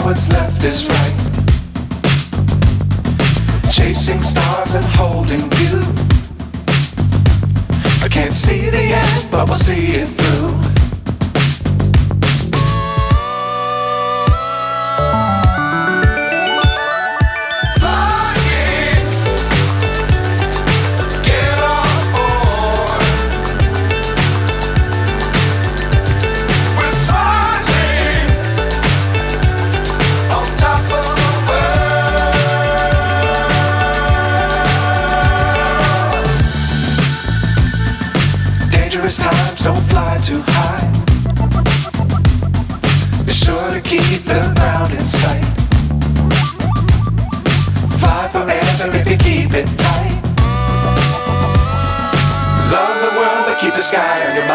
what's left is right. Chasing stars and holding you. I can't see the end, but we'll see it through. Times don't fly too high. Be sure to keep the ground in sight. Fly forever if you keep it tight. Love the world, but keep the sky on your mind.